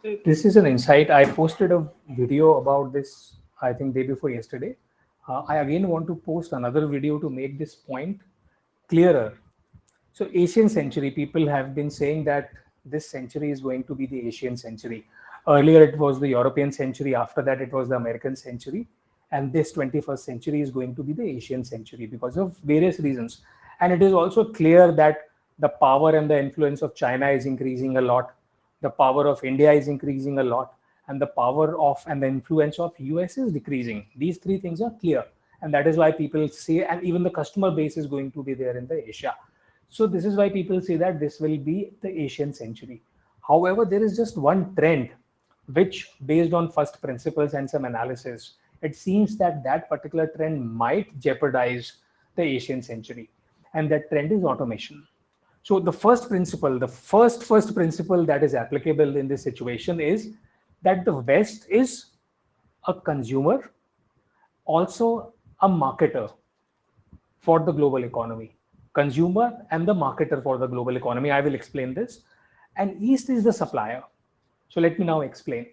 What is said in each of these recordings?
This is an insight. I posted a video about this, I think, day before yesterday. I again want to post another video to make this point clearer. So, Asian century, people have been saying that this century is going to be the Asian century. Earlier, it was the European century. After that, it was the American century. And this 21st century is going to be the Asian century because of various reasons. And it is also clear that the power and the influence of China is increasing a lot. The power of India is increasing a lot. And the power of and the influence of US is decreasing. These three things are clear. And that is why people say, and even the customer base is going to be there in the Asia. So this is why people say that this will be the Asian century. However, there is just one trend which, based on first principles and some analysis, it seems that that particular trend might jeopardize the Asian century. And that trend is automation. So the first principle, the first principle that is applicable in this situation is that the West is a consumer, also a marketer for the global economy. Consumer and the marketer for the global economy. I will explain this. And East is the supplier. So let me now explain.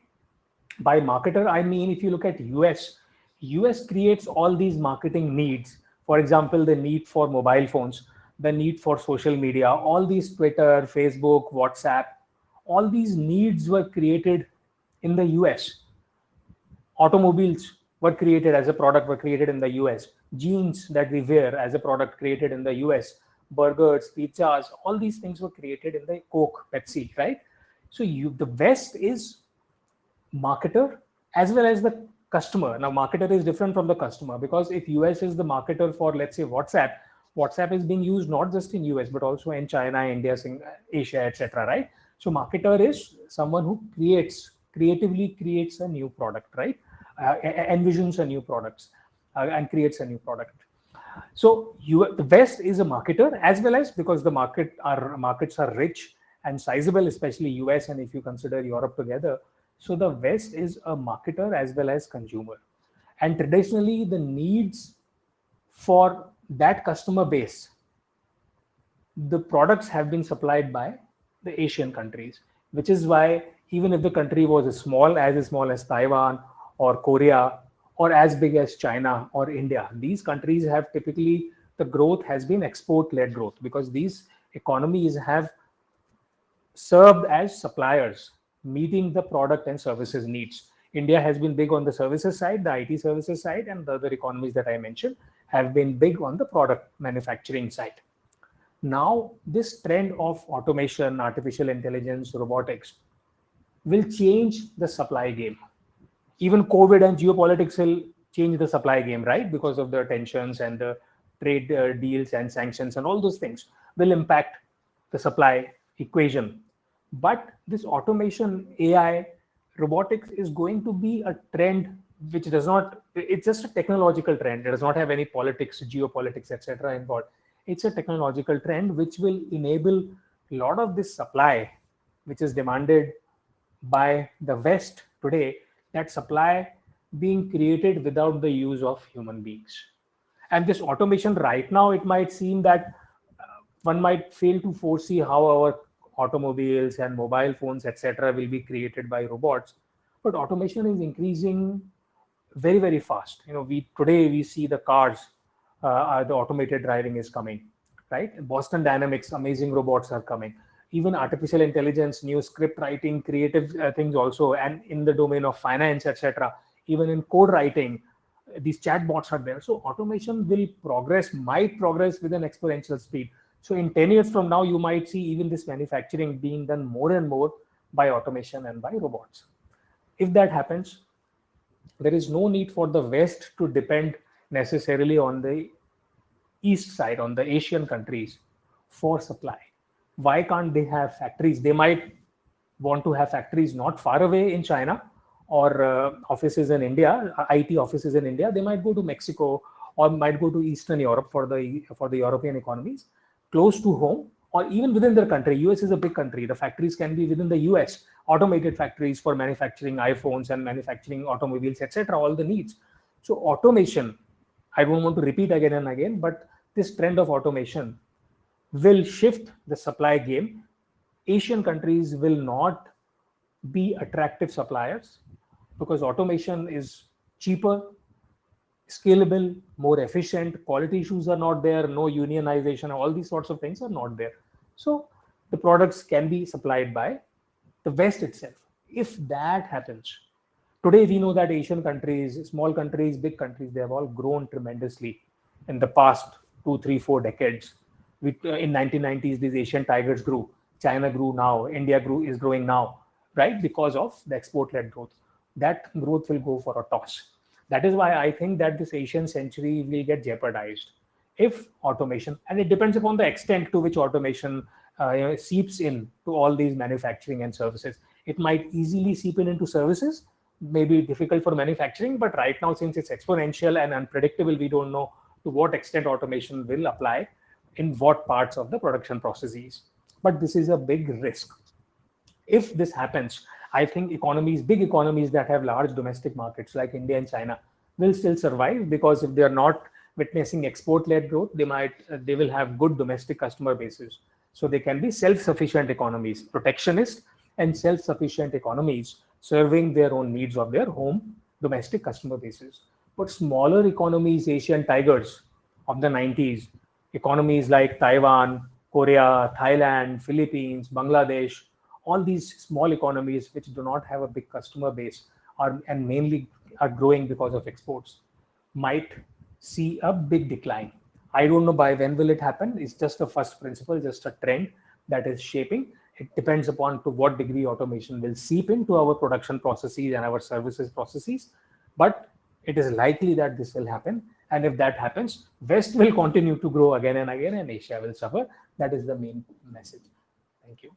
By marketer, I mean if you look at US creates all these marketing needs. For example, the need for mobile phones, the need for social media, all these Twitter, Facebook, WhatsApp, all these needs were created in the US. Automobiles were created as a product were created in the US. Jeans that we wear as a product created in the US. Burgers, pizzas, all these things were created in the Coke, Pepsi, right? So the West is marketer as well as the customer. Now, marketer is different from the customer because if US is the marketer for, let's say, WhatsApp, WhatsApp is being used not just in US but also in China, India, Asia, etc. Right? So, marketer is someone who creatively creates a new product, right? Envisions a new products and creates a new product. So the West is a marketer as well as because the markets are rich and sizable, especially US and if you consider Europe together. So the West is a marketer as well as consumer. And traditionally, the needs for that customer base, the products have been supplied by the Asian countries, which is why even if the country was small as Taiwan or Korea or as big as China or India, these countries have typically the growth has been export-led growth because these economies have served as suppliers, meeting the product and services needs. India has been big on the services side, the IT services side, and the other economies that I mentioned have been big on the product manufacturing side. Now, this trend of automation, artificial intelligence, robotics will change the supply game. Even COVID and geopolitics will change the supply game, right? Because of the tensions and the trade deals and sanctions and all those things will impact the supply equation. But this automation, AI, robotics is going to be a trend which does not, it's just a technological trend. It does not have any politics, geopolitics, etc. involved. It's a technological trend which will enable a lot of this supply, which is demanded by the West today, that supply being created without the use of human beings. And this automation right now, it might seem that one might fail to foresee how our automobiles and mobile phones, etc., will be created by robots. But automation is increasing very, very fast. You know, we today we see the cars, the automated driving is coming, right? Boston Dynamics, amazing robots are coming. Even artificial intelligence, new script writing, creative things also, and in the domain of finance, etc. Even in code writing, these chatbots are there. So automation will progress, might progress with an exponential speed. So in 10 years from now, you might see even this manufacturing being done more and more by automation and by robots. If that happens, there is no need for the West to depend necessarily on the East side, on the Asian countries for supply. Why can't they have factories? They might want to have factories not far away in China or offices in India, IT offices in India. They might go to Mexico or might go to Eastern Europe for the European economies, close to home, or even within their country. US is a big country. The factories can be within the US, automated factories for manufacturing iPhones and manufacturing automobiles, etc. All the needs. So automation, I don't want to repeat again and again, but this trend of automation will shift the supply game. Asian countries will not be attractive suppliers, because automation is cheaper, scalable, more efficient, quality issues are not there, no unionization, all these sorts of things are not there. So the products can be supplied by the West itself. If that happens, today we know that Asian countries, small countries, big countries, they have all grown tremendously in the past 2, 3, 4 decades. In 1990s, these Asian tigers grew. China grew now. India is growing now, right? Because of the export-led growth. That growth will go for a toss. That is why I think that this Asian century will get jeopardized if automation, and it depends upon the extent to which automation seeps in to all these manufacturing and services. It might easily seep in into services, maybe difficult for manufacturing, but right now, since it's exponential and unpredictable, we don't know to what extent automation will apply in what parts of the production processes. But this is a big risk. If this happens, I think big economies that have large domestic markets like India and China will still survive, because if they are not witnessing export-led growth, they will have good domestic customer bases. So they can be self-sufficient economies, protectionist and self-sufficient economies, serving their own needs of their home domestic customer bases. But smaller economies, Asian tigers of the 90s, economies like Taiwan, Korea, Thailand, Philippines, Bangladesh, all these small economies which do not have a big customer base and mainly are growing because of exports, might see a big decline. I don't know by when will it happen. It's just a first principle, just a trend that is shaping. It depends upon to what degree automation will seep into our production processes and our services processes. But it is likely that this will happen. And if that happens, West will continue to grow again and again, and Asia will suffer. That is the main message. Thank you.